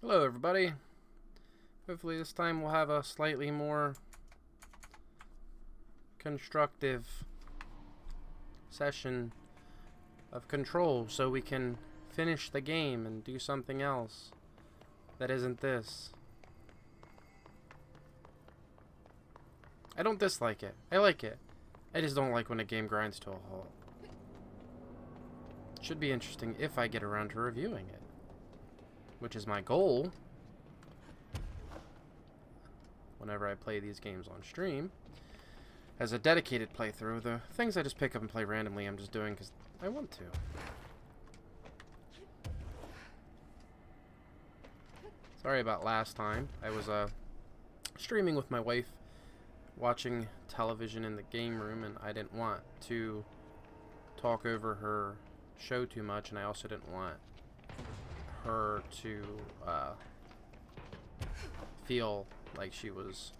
Hello everybody. Hopefully this time we'll have a slightly more constructive session of Control so we can finish the game and do something else that isn't this. I don't dislike it. I like it. I just don't like when a game grinds to a halt. Should be interesting if I get around to reviewing it, which is my goal whenever I play these games on stream. As a dedicated playthrough, the things I just pick up and play randomly I'm just doing because I want to. Sorry about last time. I was streaming with my wife, watching television in the game room, and I didn't want to talk over her show too much, and I also didn't want her to feel like she was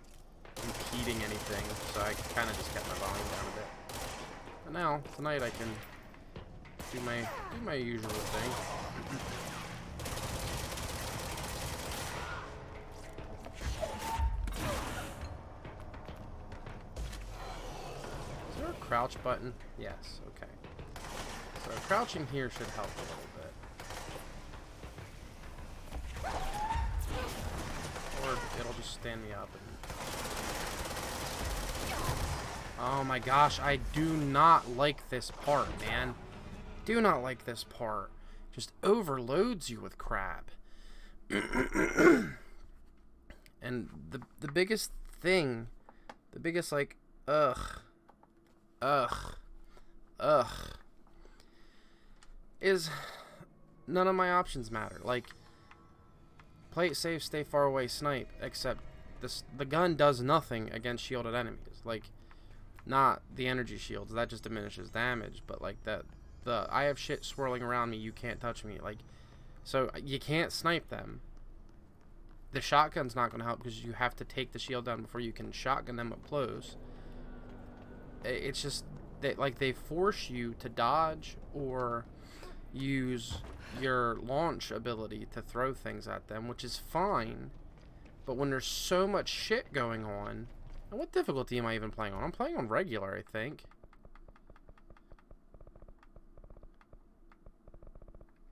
impeding anything, so I kind of just kept my volume down a bit. But now, tonight, I can do my usual thing. Is there a crouch button? Yes, okay. So crouching here should help a little bit. Or it'll just stand me up. Oh my gosh, I do not like this part, man. Do not like this part. Just overloads you with crap. And the biggest thing, the biggest like, is none of my options matter. Like, play it safe, stay far away, snipe, except the gun does nothing against shielded enemies. Like, not the energy shields, that just diminishes damage, but like I have shit swirling around me, you can't touch me, like, so you can't snipe them. The shotgun's not going to help because you have to take the shield down before you can shotgun them up close. It's just that, like, they force you to dodge or use your launch ability to throw things at them, which is fine, but when there's so much shit going on. And what difficulty am I even playing on? I'm playing on regular, I think.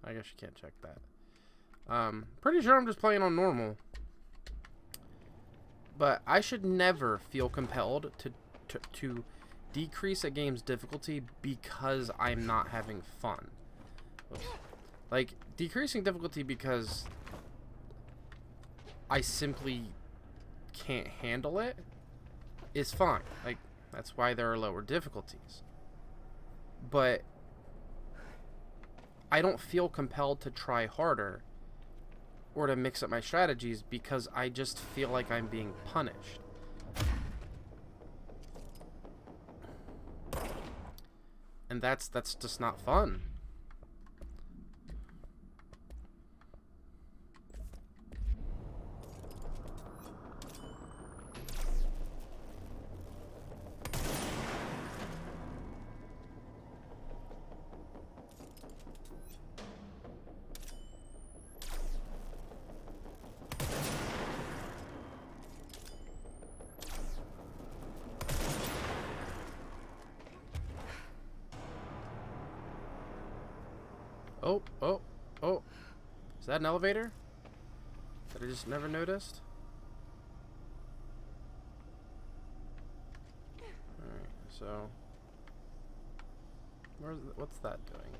I guess you can't check that. Pretty sure I'm just playing on normal. But I should never feel compelled to decrease a game's difficulty because I'm not having fun. Oops. Like, decreasing difficulty because I simply can't handle it is fine. Like, that's why there are lower difficulties. But I don't feel compelled to try harder or to mix up my strategies because I just feel like I'm being punished. And that's just not fun. Oh. Is that an elevator? That I just never noticed? Alright, so what's that doing?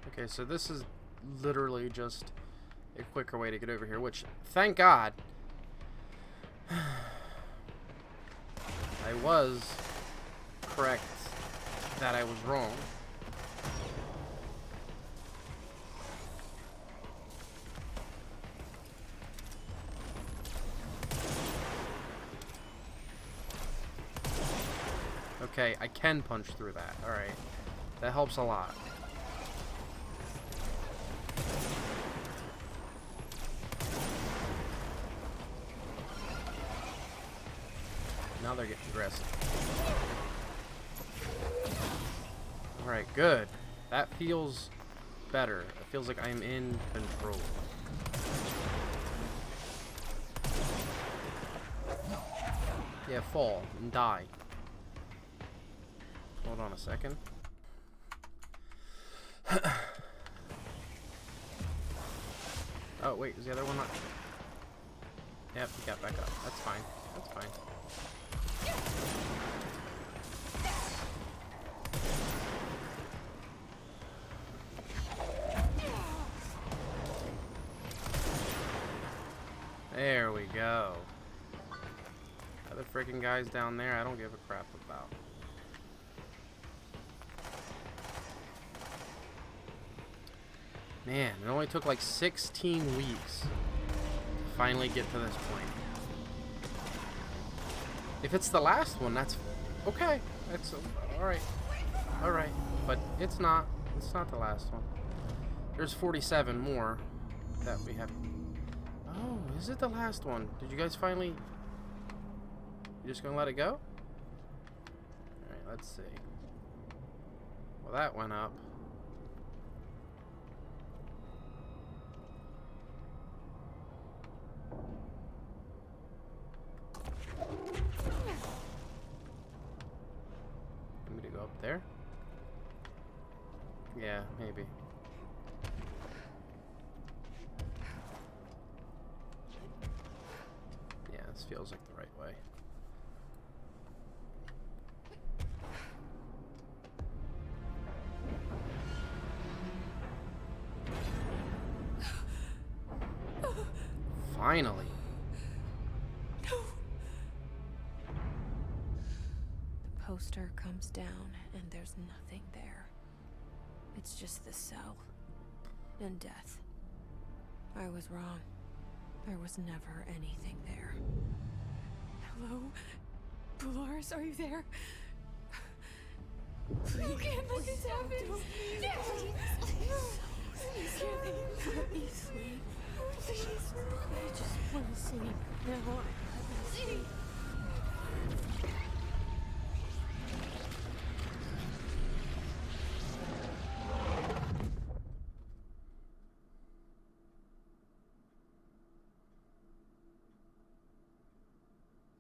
Okay, so this is literally just a quicker way to get over here, which, thank God, I was correct that I was wrong. Okay, I can punch through that. Alright. That helps a lot. Now they're getting aggressive. Alright, good. That feels better. It feels like I am in control. Yeah, fall and die. Hold on a second. Oh, wait, is the other one not? Yep, he got back up. That's fine. That's fine. There we go. Other freaking guys down there, I don't give a crap about. Man, it only took like 16 weeks to finally get to this point. If it's the last one, that's okay. That's alright. Alright. But it's not. It's not the last one. There's 47 more that we have. Oh, is it the last one? Did you guys finally... You just gonna let it go? Alright, let's see. Well, that went up. Want me to go up there? Yeah, maybe. Yeah, this feels like the right way. Finally. The poster comes down and there's nothing there. It's just the cell and death. I was wrong. There was never anything there. Hello? Polaris, are you there? Please, you can't let this happen. Please, let me sleep. Please, I just want to sleep. Now, let me sleep.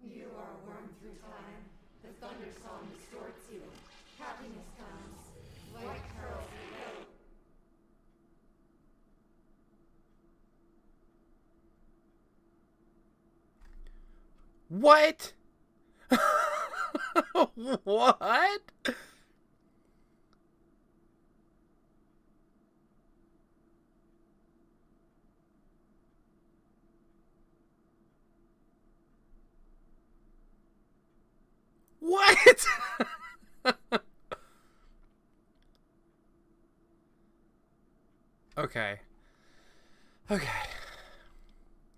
You are a worm through time. The thunder song distorts you. Happiness comes. White pearls float. What? What? What? Okay. Okay.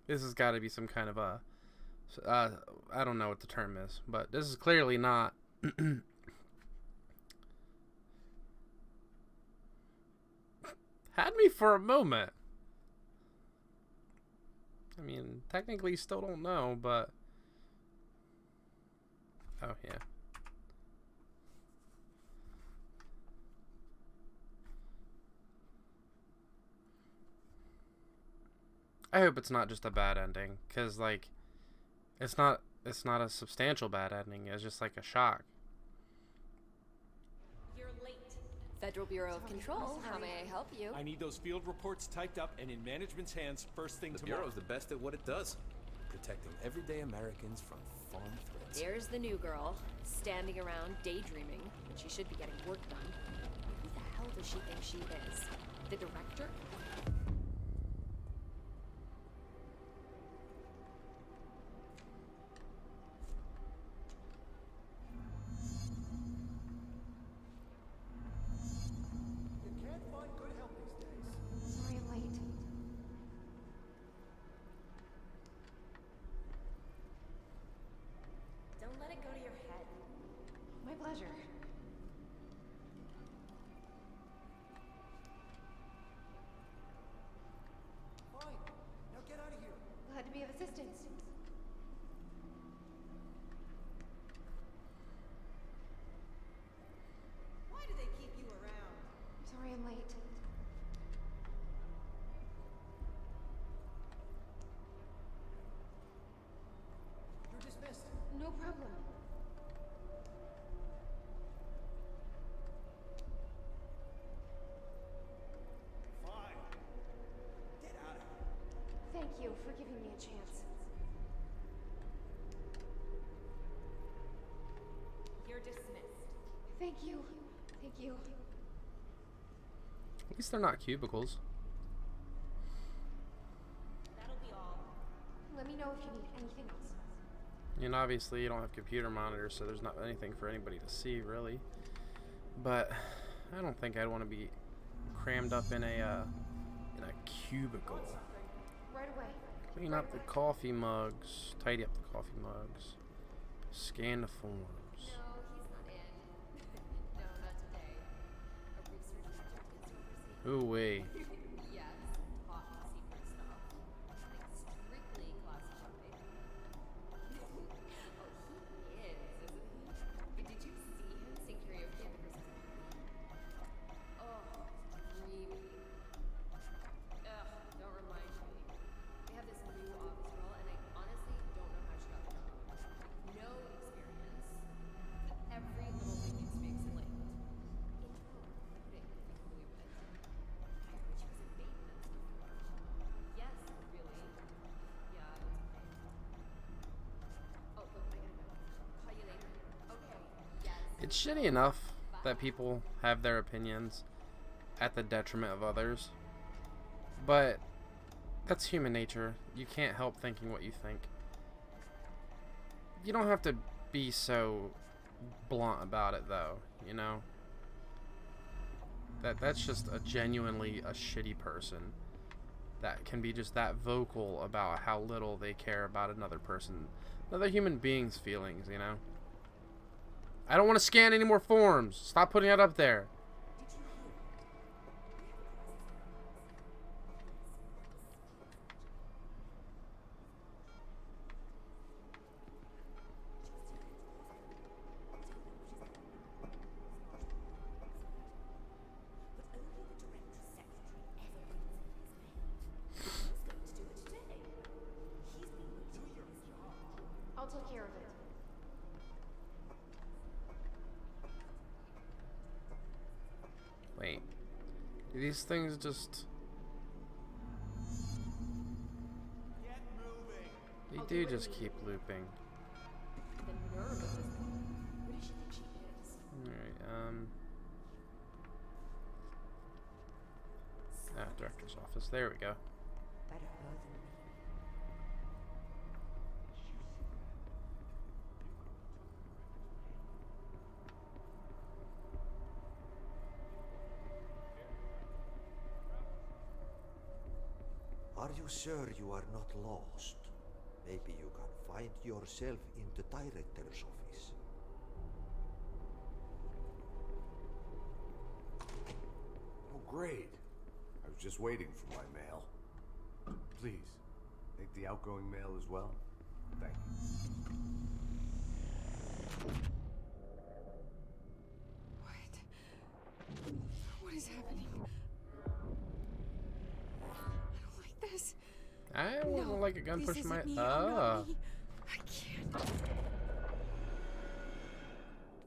This has got to be some kind of a... I don't know what the term is, but this is clearly not... Had me for a moment. I mean, technically still don't know, but... Oh, yeah. I hope it's not just a bad ending, because, like, it's not a substantial bad ending. It's just, like, a shock. You're late. Federal Bureau of Control, how may I help you? I need those field reports typed up and in management's hands first thing The tomorrow. Bureau's the best at what it does, protecting everyday Americans from foreign threats. There's the new girl, standing around daydreaming, when she should be getting work done. Who the hell does she think she is? The director? Sorry I'm late. Don't let it go to your head. My pleasure. for giving me a chance. You're dismissed. Thank you. Thank you. At least they're not cubicles. That'll be all. Let me know if you need anything else. And obviously you don't have computer monitors, so there's not anything for anybody to see, really. But I don't think I'd want to be crammed up in a cubicle. Right away. Clean up the coffee mugs. Tidy up the coffee mugs. Scan the forms. No, he's not in. No, not today. A research project is overseen. Ooh wee. Yes, hot secret stuff. Like strictly classified. Oh, he is, isn't he? But did you see him sing karaoke at the Christmas party? Oh, dreamy. Ugh, don't remind me. They have this new office role, and I honestly don't know how she got the job. Like, no experience. Every little thing needs to be explained. Including if you can believe it. I heard she was in maintenance before. Yes, really? Yeah, it's okay. Oh, look, I gotta go. Call you later. Okay, yes. It's shitty enough that people have their opinions at the detriment of others. But that's human nature. You can't help thinking what you think. You don't have to be so blunt about it, though, you know? That's just a genuinely a shitty person that can be just that vocal about how little they care about another human being's feelings, you know? I don't want to scan any more forms. Stop putting it up there. I'll take care of it. Wait. Do these things just... Get moving. They do just keep looping. The nerve of this woman. Where does she think she is? Alright, director's office. There we go. Better her than me. Are you sure you are not lost? Maybe you can find yourself in the director's office. Oh, great. I was just waiting for my mail. Please, take the outgoing mail as well. Thank you. What is happening? I don't like this. I wouldn't No, like a gun this pushing my... isn't me. I'm Ah. not me. I can't.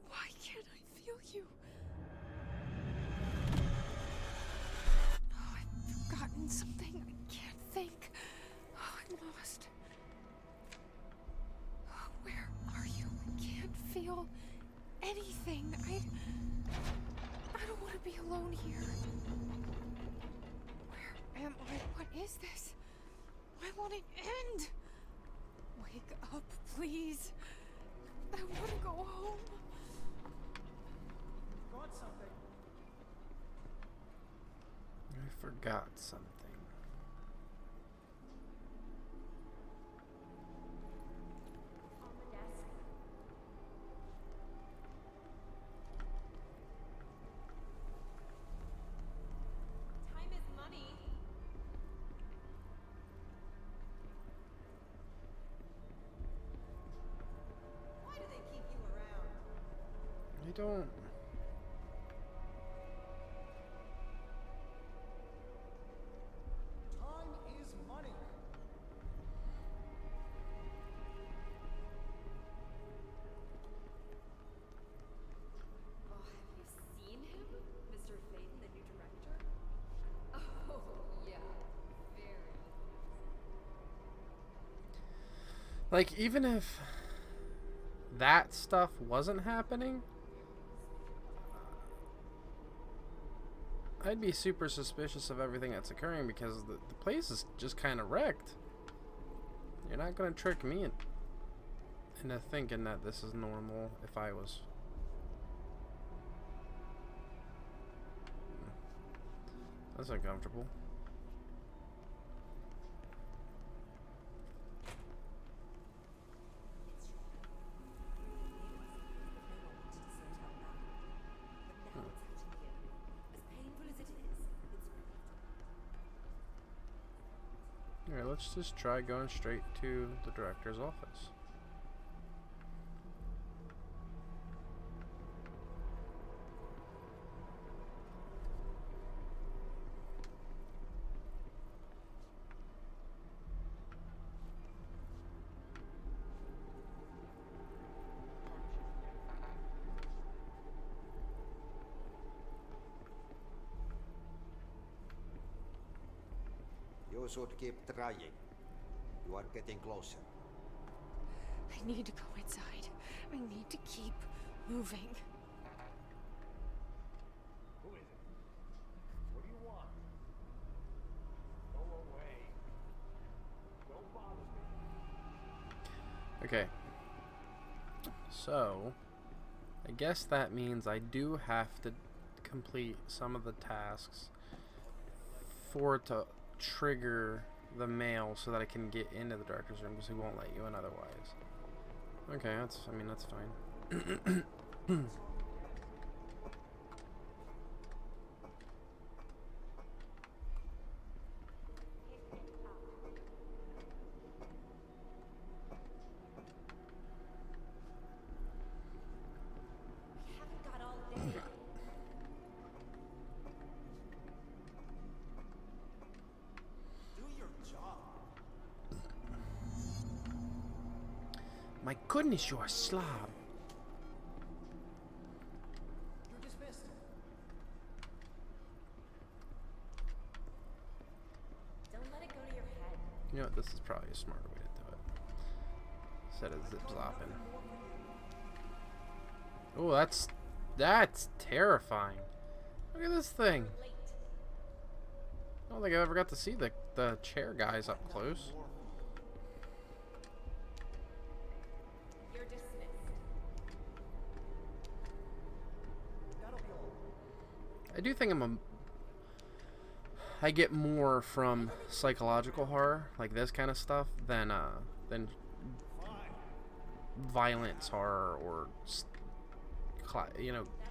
Why can't I feel you? Oh, I've forgotten something. I can't think. Oh, I'm lost. Oh, where are you? I can't feel anything. I don't want to be alone here. Where am I? What is this? Why won't it end? Wake up, please. I want to go home. I forgot something. On the desk. Time is money. Why do they keep you around? I don't... Time is money. Oh, have you seen him? Mr. Faith, the new director? Oh, yeah. Very. Like, even if that stuff wasn't happening, I'd be super suspicious of everything that's occurring because the place is just kind of wrecked. You're not going to trick me into thinking that this is normal if I was... That's uncomfortable. Alright, let's just try going straight to the director's office. You should keep trying. You are getting closer. I need to go inside. I need to keep moving. Who is it? What do you want? Go away. Don't bother me. Okay. So, I guess that means I do have to complete some of the tasks for it to trigger the mail so that I can get into the director's room because he won't let you in otherwise. Okay, that's fine. We haven't got all day. Do your job. My goodness, you're a slob. You're dismissed. Don't let it go to your head. You know what, this is probably a smarter way to do it. Instead of zip-zopping. Oh, that's terrifying. Look at this thing. Late. I don't think I ever got to see the chair guys up close. You're dismissed. I do think I get more from psychological horror, like this kind of stuff, than violence horror or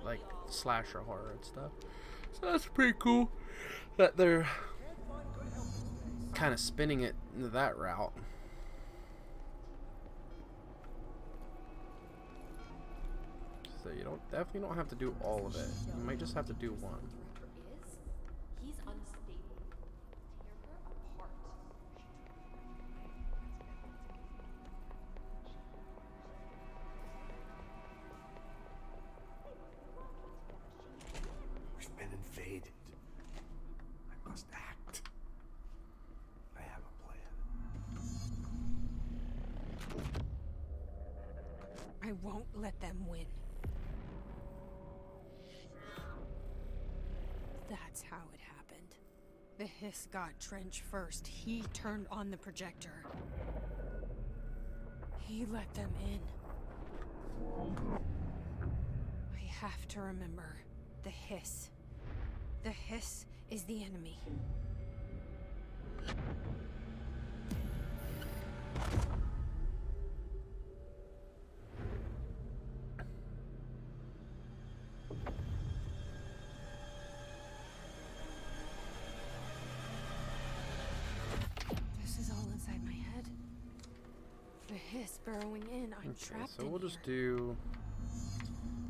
like slasher horror and stuff. So that's pretty cool that they're kind of spinning it into that route. So you definitely don't have to do all of it. You might just have to do one. Is he's unstable. Tear her apart. We've been invaded. I must act. I have a plan. I won't let them win. That's how it happened. The Hiss got Trench first. He turned on the projector. He let them in. I have to remember the Hiss. The Hiss is the enemy. This is all inside my head. The Hiss burrowing in. I'm Okay, trapped so in we'll just here. do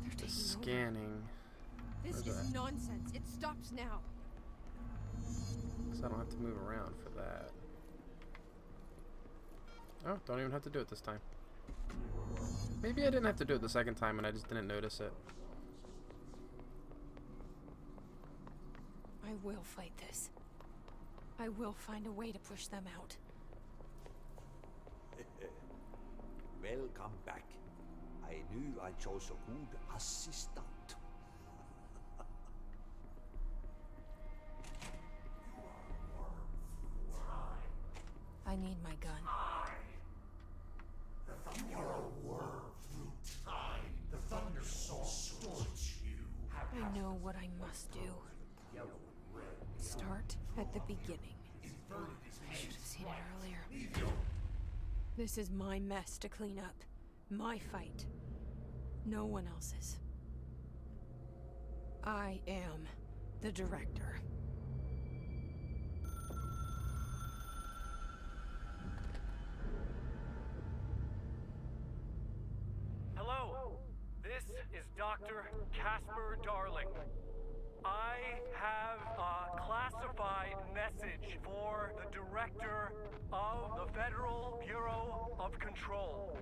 They're the taking over. scanning. This Where's is that? nonsense. It stops now. So I don't have to move around for that. Oh, don't even have to do it this time. Maybe I didn't have to do it the second time and I just didn't notice it. I will fight this. I will find a way to push them out. Welcome back. I knew I chose a good assistant. I need my gun. I know what I must do. Start at the beginning. I should have seen it earlier. This is my mess to clean up. My fight. No one else's. I am the director. Hello, this is Dr. Casper Darling. I have a classified message for the director of the Federal Bureau of Control.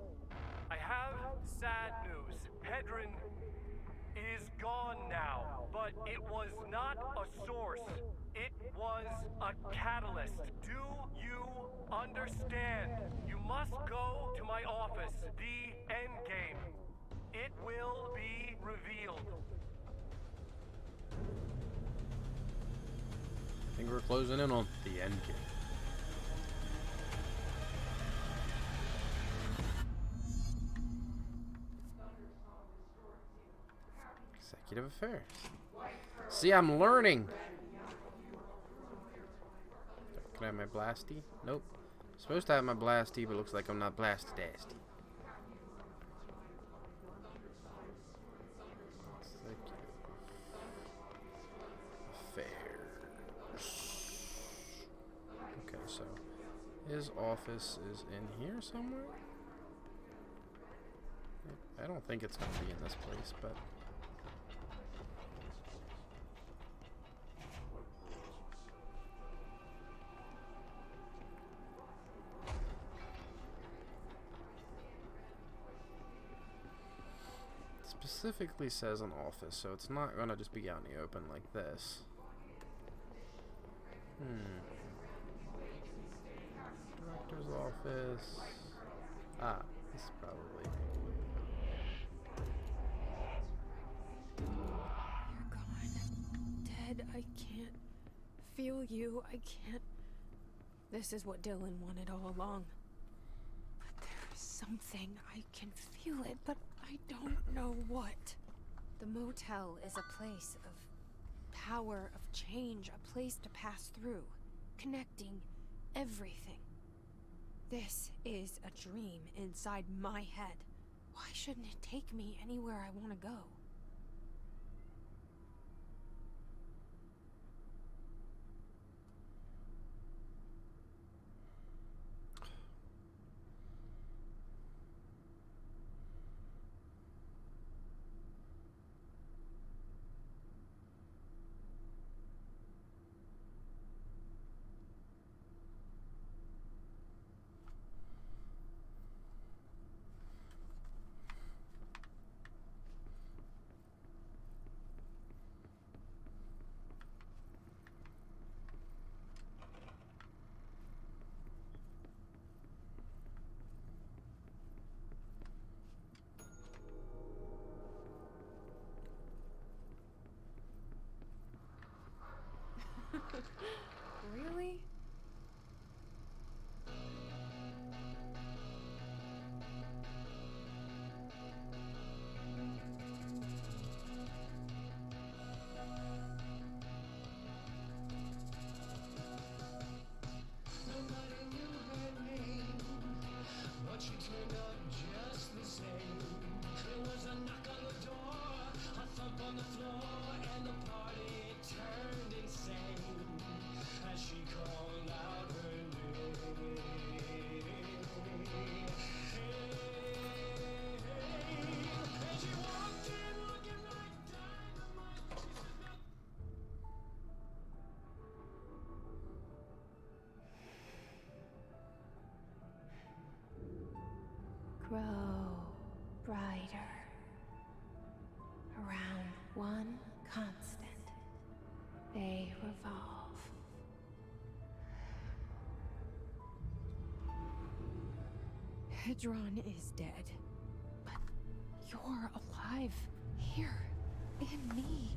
I have sad news. Hedron is gone now, but it was not a source. It was a catalyst. Do you understand? You must go to my office, the Endgame. It will be revealed. I think we're closing in on the end game. Executive Affairs. See, I'm learning. Can I have my blasty? Nope. Supposed to have my blasty, but looks like I'm not blasted-asty. Okay, so his office is in here somewhere? I don't think it's going to be in this place, but... specifically says an office, so it's not gonna just be out in the open like this. Director's office. Ah, this is probably. You're gone. Dead. I can't feel you. I can't. This is what Dylan wanted all along. But there's something. I can feel it, but I don't know what. The motel is a place of Power of change, a place to pass through, connecting everything. This is a dream inside my head. Why shouldn't it take me anywhere I want to go? Really? Grow brighter around one constant. They revolve. Hedron is dead. But you're alive. Here. In me.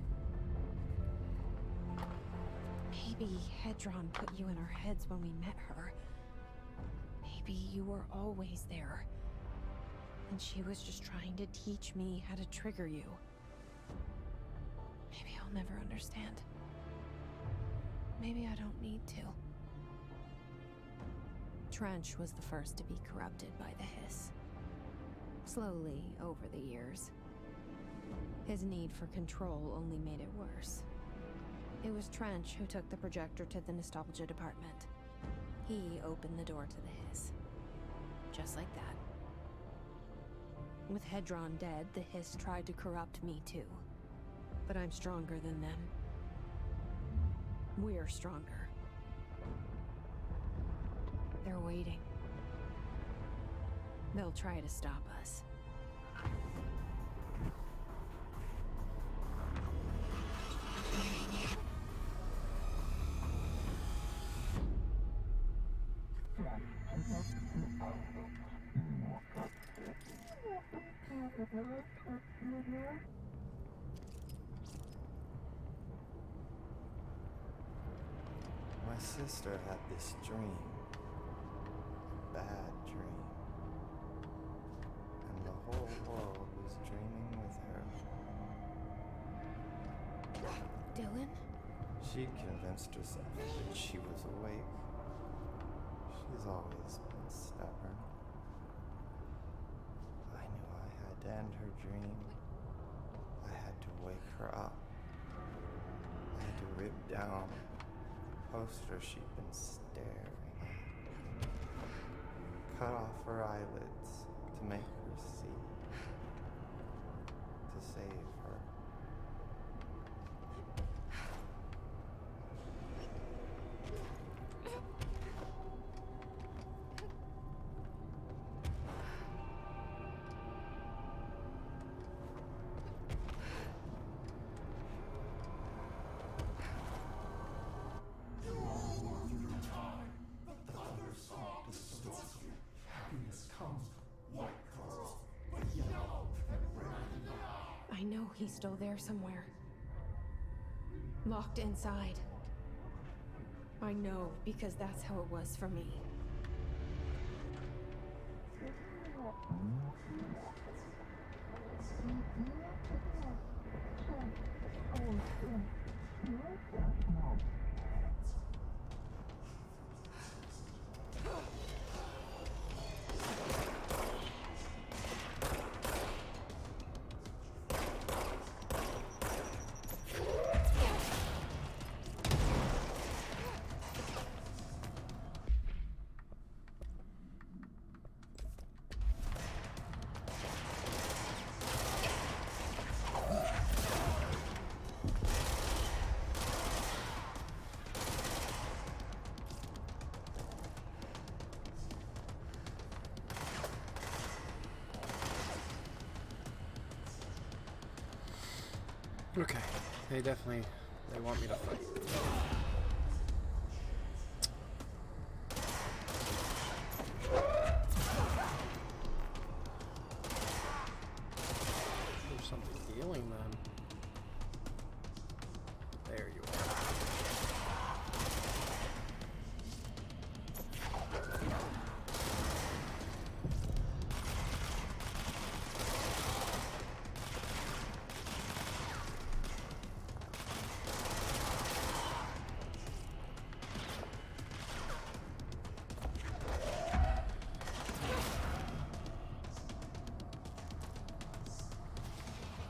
Maybe Hedron put you in our heads when we met her. Maybe you were always there. And she was just trying to teach me how to trigger you. Maybe I'll never understand. Maybe I don't need to. Trench was the first to be corrupted by the hiss. Slowly, over the years. His need for control only made it worse. It was Trench who took the projector to the nostalgia department. He opened the door to the hiss. Just like that. With Hedron dead, the hiss tried to corrupt me too. But I'm stronger than them. We're stronger. They're waiting. They'll try to stop us. My sister had this dream. A bad dream. And the whole world was dreaming with her. Dylan? She convinced herself that she was awake. She's always been stubborn. I knew I had to end her dream. I had to wake her up. I had to rip down the poster she'd been staring at. Cut off her eyelids to make her see. To save her. I know he's still there somewhere. Locked inside. I know, because that's how it was for me. Okay, they want me to fight. There's something healing them. There you are.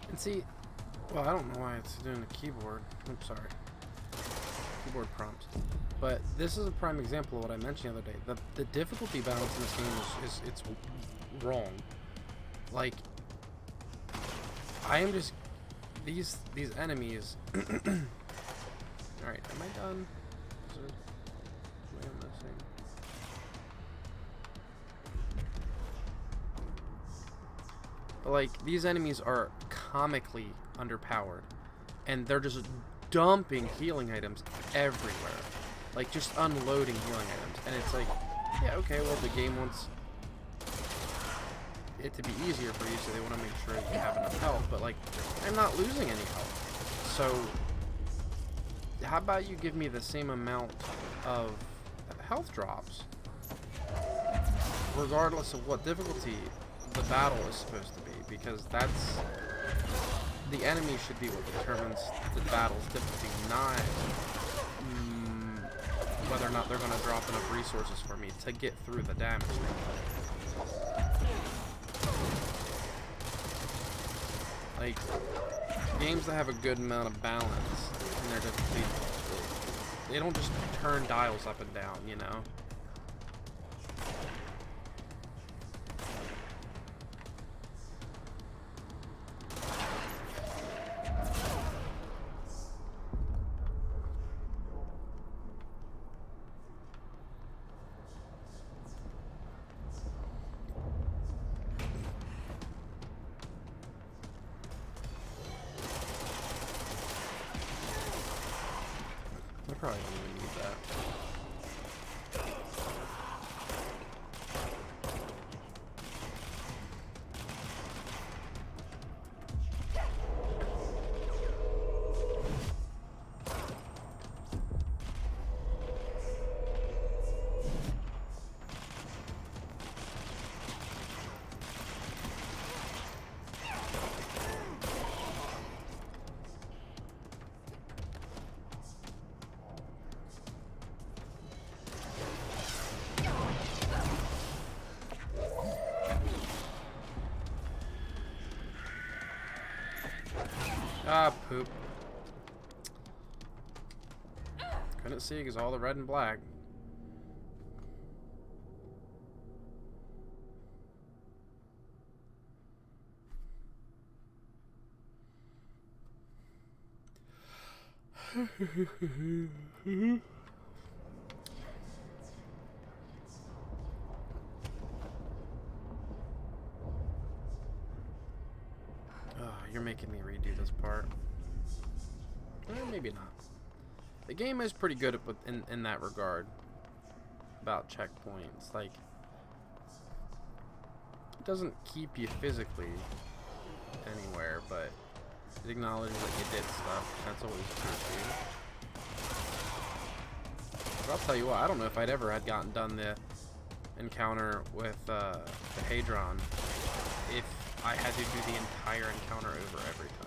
And see, well, I don't know why it's doing the keyboard. I'm sorry. Keyboard prompt. But this is a prime example of what I mentioned the other day. The difficulty balance in this game is it's wrong. Like, I am just these enemies. All right, am I done? What am I missing? But like, these enemies are comically underpowered, and they're just dumping healing items everywhere, like just unloading healing items. And it's like, yeah, okay, well, the game wants it to be easier for you, so they want to make sure you have enough health. But like, I'm not losing any health. So how about you give me the same amount of health drops, regardless of what difficulty the battle is supposed to be, because that's the enemy should be what determines the battle's difficulty, not whether or not they're going to drop enough resources for me to get through the damage. Like, games that have a good amount of balance in their difficulty, they don't just turn dials up and down, you know? I probably don't even need that. Ah, poop. Couldn't see because all the red and black. You're making me redo this part. Maybe not. The game is pretty good in that regard about checkpoints. Like, it doesn't keep you physically anywhere, but it acknowledges that you did stuff. That's always appreciated. But I'll tell you what, I don't know if I'd ever had gotten done the encounter with the Hadron if I had to do the entire encounter over every time.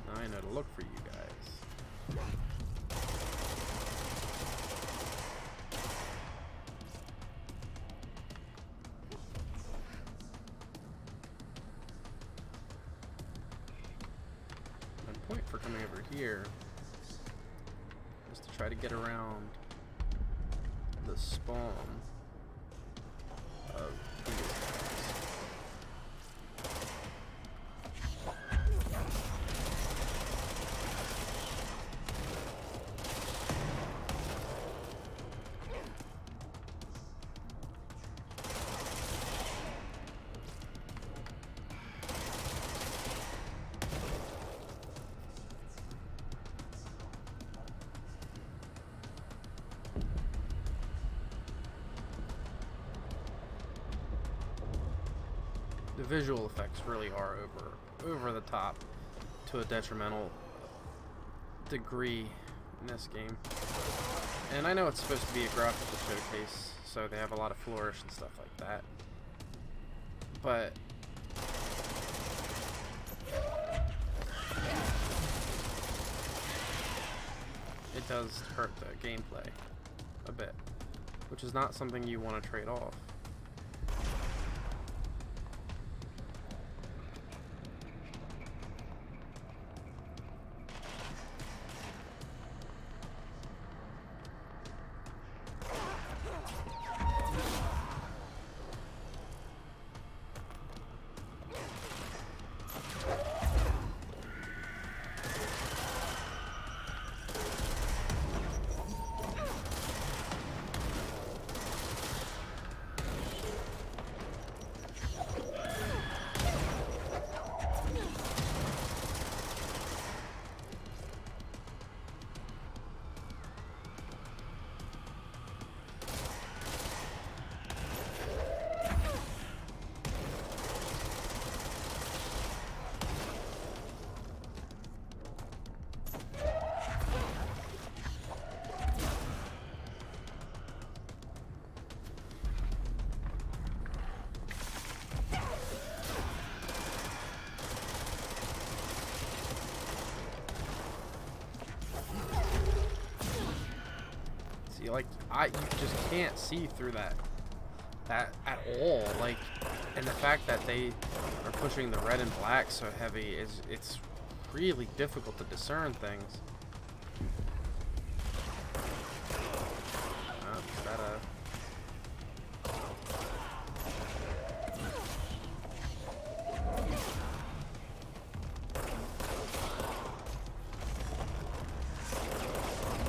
Now I know to look for you guys. My point for coming over here is to try to get around the spawn of these guys. The visual effects really are over the top to a detrimental degree in this game. And I know it's supposed to be a graphical showcase, so they have a lot of flourish and stuff like that. But it does hurt the gameplay a bit, which is not something you want to trade off. You just can't see through that at all. Like, and the fact that they are pushing the red and black so heavy it's really difficult to discern things. Is that a...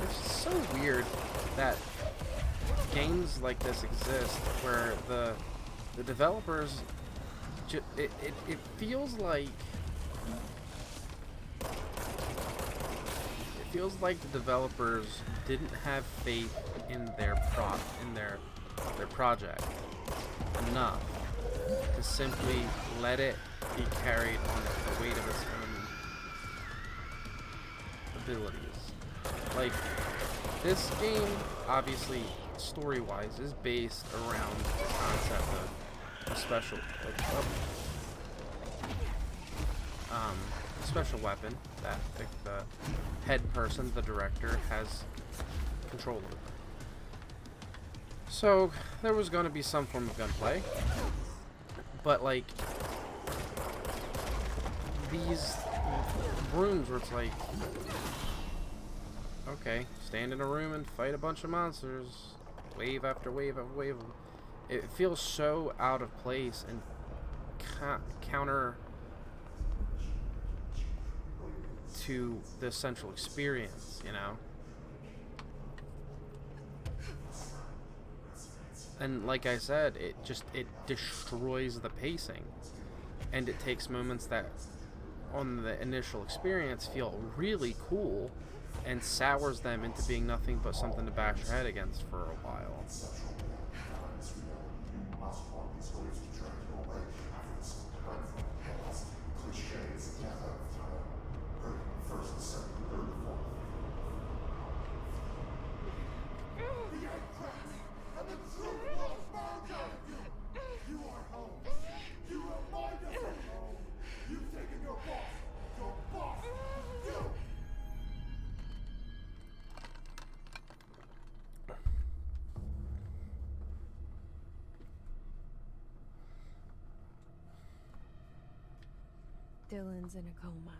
It's so weird that games like this exist, where the developers it feels like the developers didn't have faith in their project enough to simply let it be carried on the weight of its own abilities. Like, this game, obviously, story-wise, is based around the concept of a special, special weapon that the head person, the director, has control over. So there was going to be some form of gunplay, but like these rooms where it's like, okay, stand in a room and fight a bunch of monsters, wave after wave after wave. It feels so out of place and counter to the central experience, you know? And like I said, it destroys the pacing. And it takes moments that on the initial experience feel really cool and sours them into being nothing but something to bash your head against for a while. Dylan's in a coma.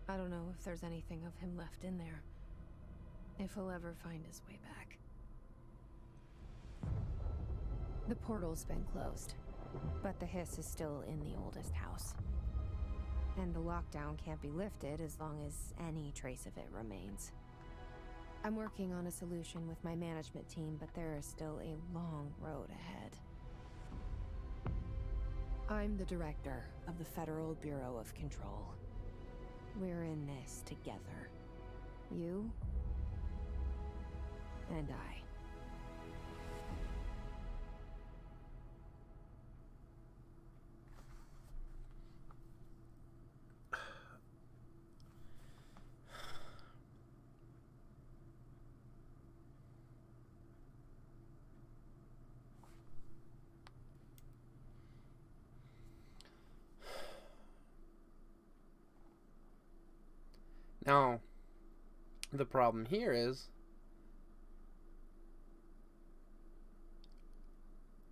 I don't know if there's anything of him left in there. If he'll ever find his way back. The portal's been closed, but the hiss is still in the oldest house. And the lockdown can't be lifted as long as any trace of it remains. I'm working on a solution with my management team, but there is still a long road ahead. I'm the director of the Federal Bureau of Control. We're in this together. You and I. Now, the problem here is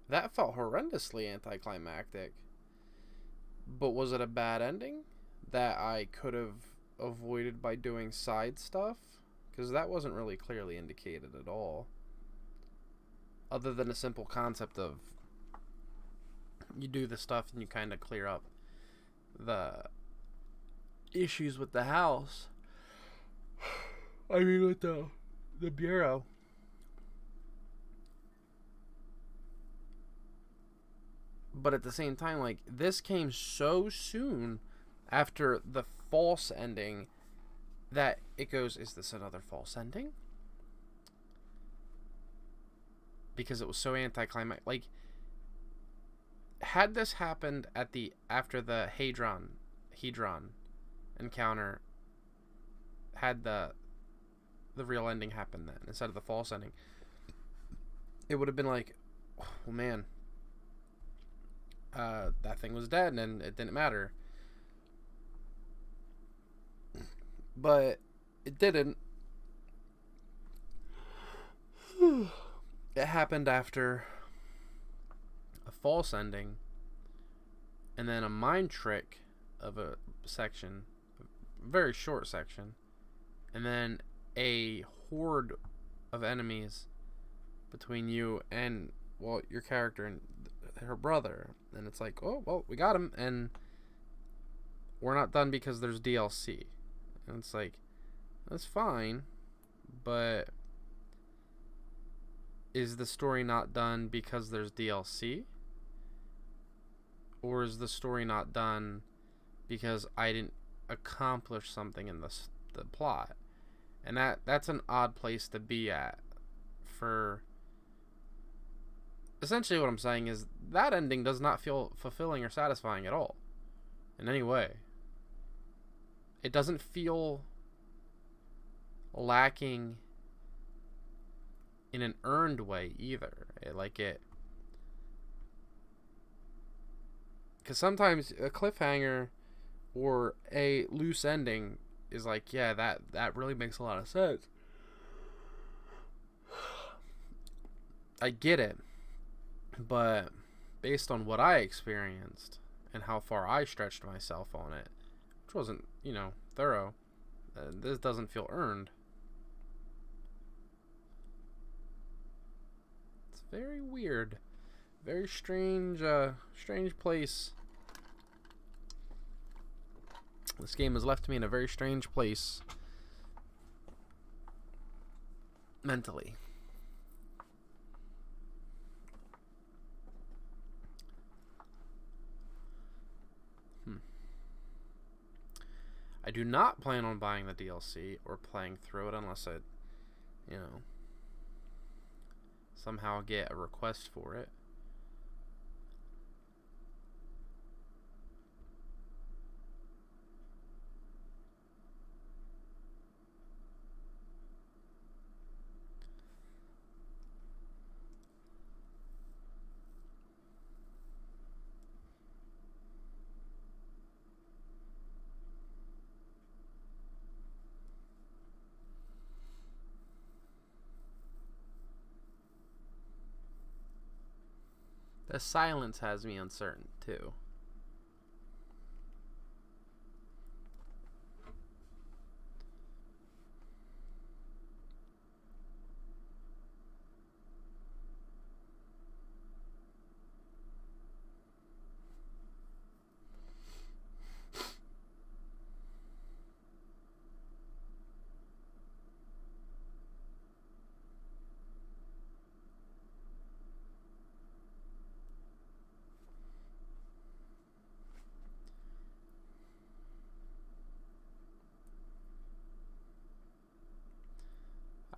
that felt horrendously anticlimactic. But was it a bad ending that I could have avoided by doing side stuff? Because that wasn't really clearly indicated at all. Other than a simple concept of you do the stuff and you kind of clear up the issues with the house. I mean, with the Bureau. But at the same time, like, this came so soon after the false ending that it goes, is this another false ending? Because it was so anticlimactic. Like, had this happened after the Hedron encounter, had the real ending happen then instead of the false ending, it would have been like, oh man, that thing was dead and it didn't matter. But it didn't. it happened after a false ending and then a mind trick of a section, a very short section, and then a horde of enemies between you and, well, your character and her brother. And it's like, oh, well, we got him, and we're not done because there's DLC. And it's like, that's fine, but is the story not done because there's DLC? Or is the story not done because I didn't accomplish something in the plot? And that's an odd place to be at. For essentially what I'm saying is that ending does not feel fulfilling or satisfying at all in any way. It doesn't feel lacking in an earned way either. Because sometimes a cliffhanger or a loose ending is like, yeah, that really makes a lot of sense. I get it, but based on what I experienced and how far I stretched myself on it, which wasn't, thorough, this doesn't feel earned. It's very weird. Very strange place. This game has left me in a very strange place mentally. I do not plan on buying the DLC or playing through it unless I, somehow get a request for it. The silence has me uncertain, too.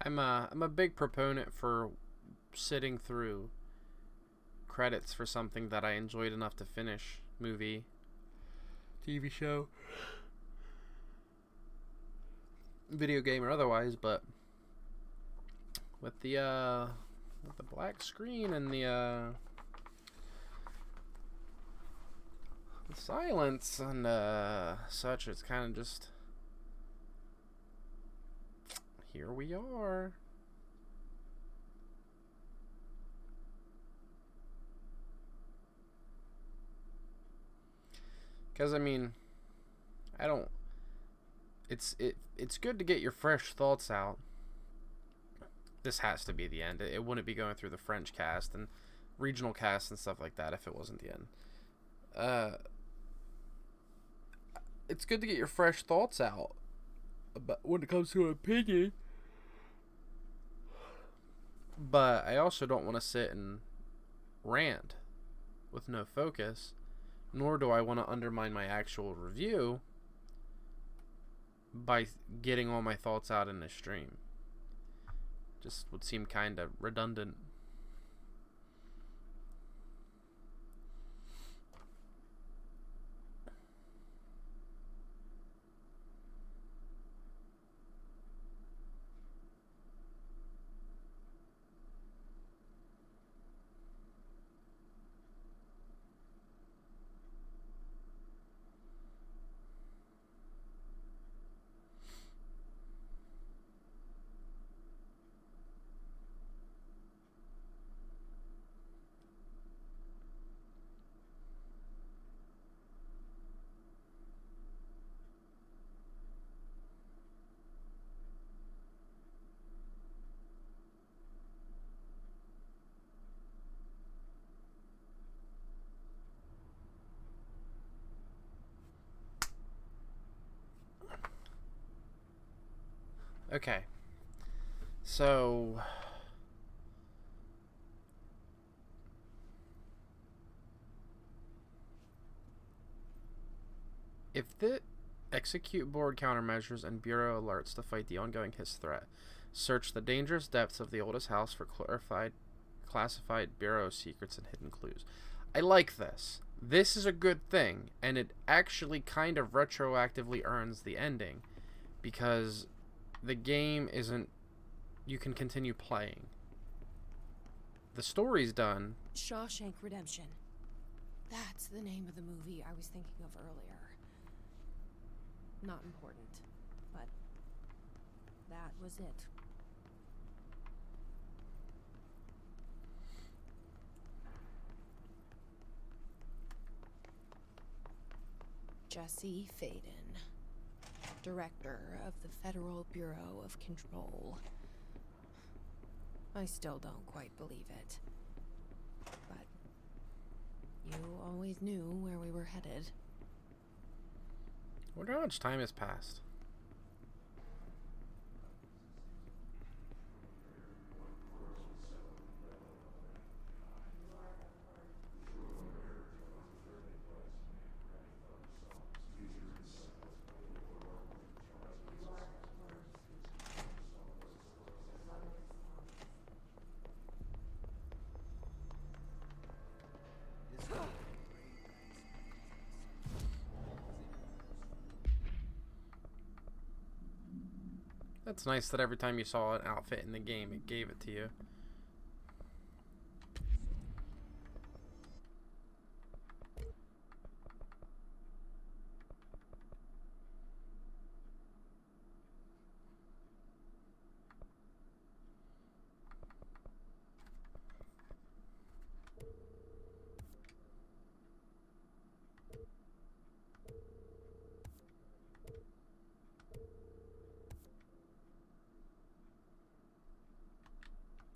I'm a big proponent for sitting through credits for something that I enjoyed enough to finish. Movie, TV show, video game, or otherwise. But with the black screen and the silence and such, it's kind of just, here we are. Because it's good to get your fresh thoughts out. This has to be the end. It wouldn't be going through the French cast and regional cast and stuff like that if it wasn't the end. It's good to get your fresh thoughts out about when it comes to an opinion. But I also don't want to sit and rant with no focus, nor do I want to undermine my actual review by getting all my thoughts out in a stream. Just would seem kind of redundant. Okay. So... if the execute board countermeasures and bureau alerts to fight the ongoing Hiss threat, search the dangerous depths of the oldest house for classified bureau secrets and hidden clues. I like this. This is a good thing, and it actually kind of retroactively earns the ending, because the game isn't... you can continue playing. The story's done. Shawshank Redemption. That's the name of the movie I was thinking of earlier. Not important, but that was it. Jesse Faden, Director of the Federal Bureau of Control. I still don't quite believe it. But you always knew where we were headed. I wonder how much time has passed. That's nice that every time you saw an outfit in the game, it gave it to you.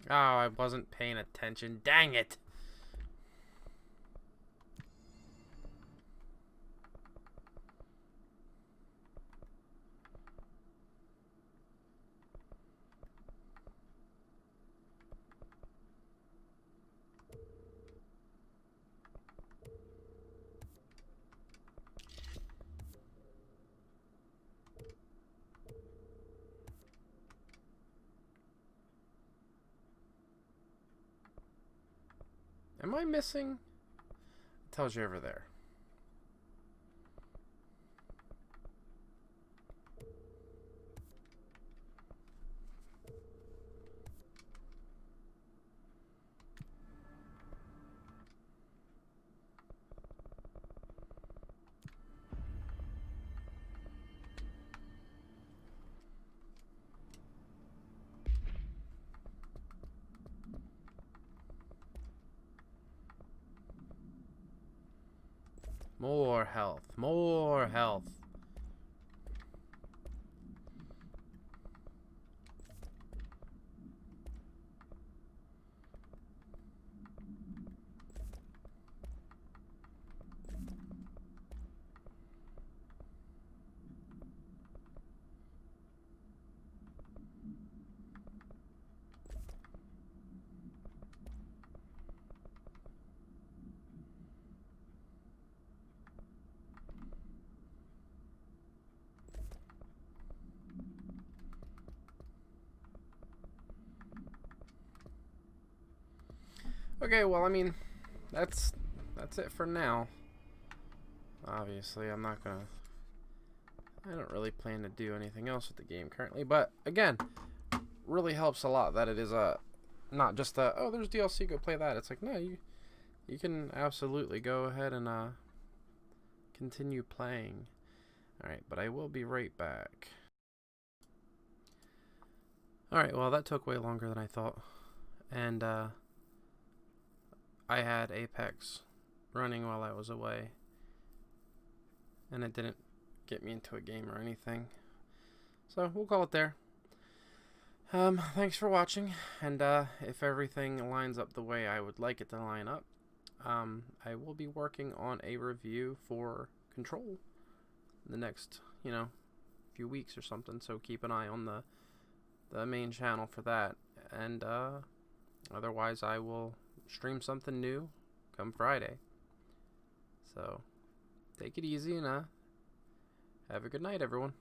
Oh, I wasn't paying attention. Dang it! Am I missing? It tells you over there. More health. More health. Okay, well, I mean, that's it for now. Obviously, I don't really plan to do anything else with the game currently, but again, really helps a lot that it is not just oh, there's DLC, go play that. It's like, no, you can absolutely go ahead and continue playing. Alright, but I will be right back. Alright, well, that took way longer than I thought. And I had Apex running while I was away, and it didn't get me into a game or anything, so we'll call it there. Thanks for watching, and if everything lines up the way I would like it to line up, I will be working on a review for Control in the next, few weeks or something, so keep an eye on the the main channel for that. And otherwise, I will stream something new come Friday. So take it easy and have a good night, everyone.